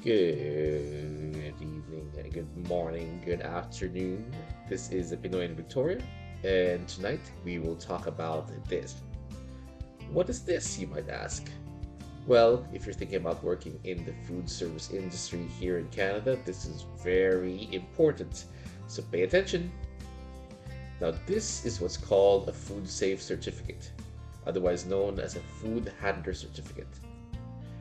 Good evening, good morning, good afternoon. This is the Pinoy and Victoria, and tonight we will talk about this. What is this, you might ask? Well, if you're thinking about working in the food service industry here in Canada, this is very important. So pay attention. Now, this is what's called a food safe certificate, otherwise known as a food handler certificate.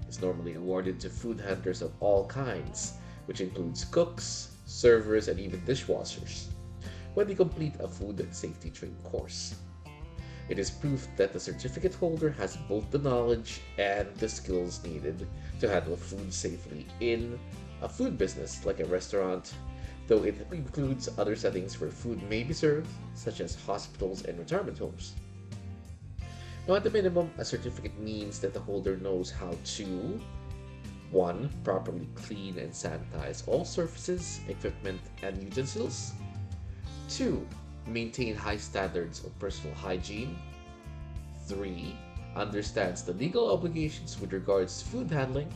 Is normally awarded to food handlers of all kinds, which includes cooks, servers, and even dishwashers, when they complete a food safety training course. It is proof that the certificate holder has both the knowledge and the skills needed to handle food safely in a food business like a restaurant, though it includes other settings where food may be served, such as hospitals and retirement homes. Now, at the minimum, a certificate means that the holder knows how to 1. Properly clean and sanitize all surfaces, equipment, and utensils. 2. Maintain high standards of personal hygiene. 3. Understands the legal obligations with regards to food handling.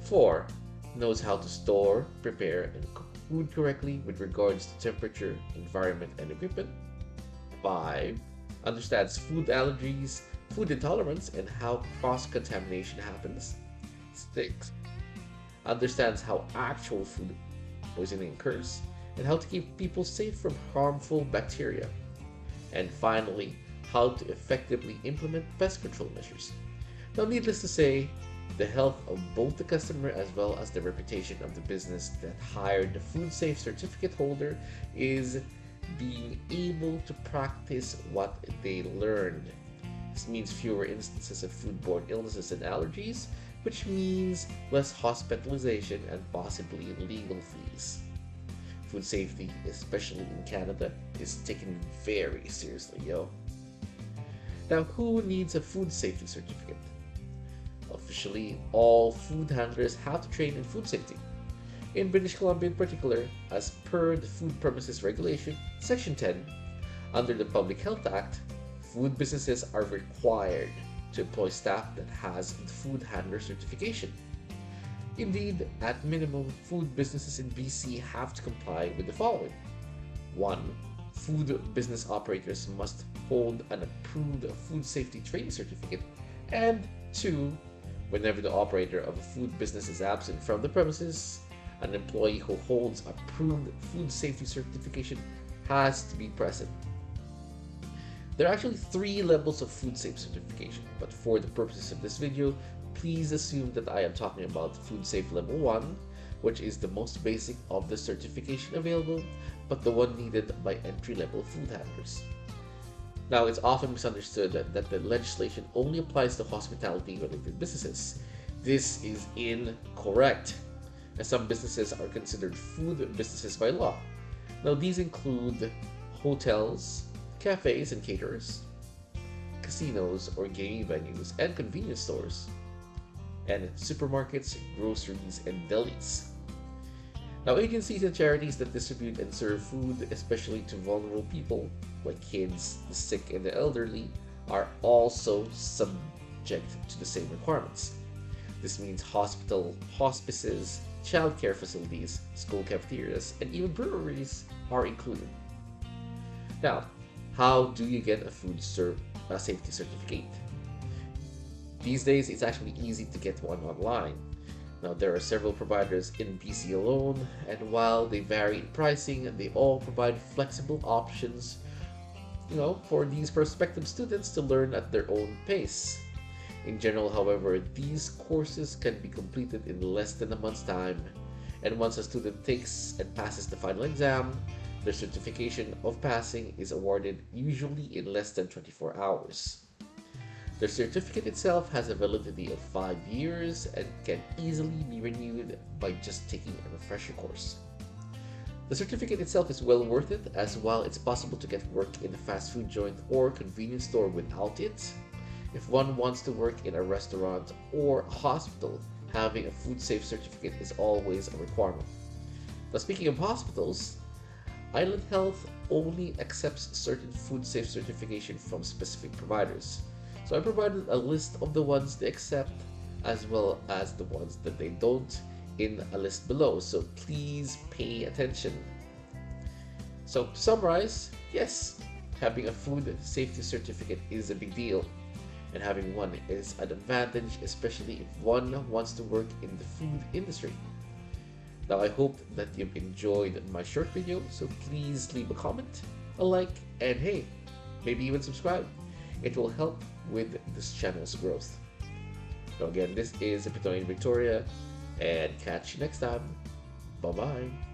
4. Knows how to store, prepare, and cook food correctly with regards to temperature, environment, and equipment. 5. Understands food allergies, food intolerance, and how cross contamination happens. 6. Understands how actual food poisoning occurs and how to keep people safe from harmful bacteria. And finally, how to effectively implement pest control measures. Now, needless to say, the health of both the customer as well as the reputation of the business that hired the food safe certificate holder is being able to practice what they learned. This means fewer instances of foodborne illnesses and allergies, which means less hospitalization and possibly legal fees. Food safety, especially in Canada, is taken very seriously, yo. Now, who needs a food safety certificate? Officially, all food handlers have to train in food safety. In British Columbia in particular, as per the Food Premises Regulation, Section 10, under the Public Health Act, food businesses are required to employ staff that has the food handler certification. Indeed, at minimum, food businesses in BC have to comply with the following. 1. Food business operators must hold an approved food safety training certificate. And 2. Whenever the operator of a food business is absent from the premises, an employee who holds approved food safety certification has to be present. There are actually 3 levels of food safe certification, but for the purposes of this video, please assume that I am talking about Food Safe Level 1, which is the most basic of the certification available, but the one needed by entry-level food handlers. Now, it's often misunderstood that the legislation only applies to hospitality-related businesses. This is incorrect, as some businesses are considered food businesses by law. Now, these include hotels, cafes and caterers, casinos or gaming venues and convenience stores, and supermarkets, groceries, and delis. Now, agencies and charities that distribute and serve food, especially to vulnerable people like kids, the sick, and the elderly, are also subject to the same requirements. This means hospices, childcare facilities, school cafeterias, and even breweries are included. Now, how do you get a safety certificate? These days, it's actually easy to get one online. Now, there are several providers in BC alone, and while they vary in pricing, they all provide flexible options, for these prospective students to learn at their own pace. In general, however, these courses can be completed in less than a month's time, and once a student takes and passes the final exam, their certification of passing is awarded usually in less than 24 hours. The certificate itself has a validity of 5 years and can easily be renewed by just taking a refresher course. The certificate itself is well worth it, as while it's possible to get work in a fast food joint or convenience store without it, if one wants to work in a restaurant or a hospital, having a food safe certificate is always a requirement. Now, speaking of hospitals, Island Health only accepts certain food safe certification from specific providers. So I provided a list of the ones they accept as well as the ones that they don't in a list below, so please pay attention. So, to summarize, yes, having a food safety certificate is a big deal, and having one is an advantage, especially if one wants to work in the food industry. Now, I hope that you've enjoyed my short video, so please leave a comment, a like, and hey, maybe even subscribe. It will help with this channel's growth. So again, this is Pinoy in Victoria, and catch you next time. Bye bye.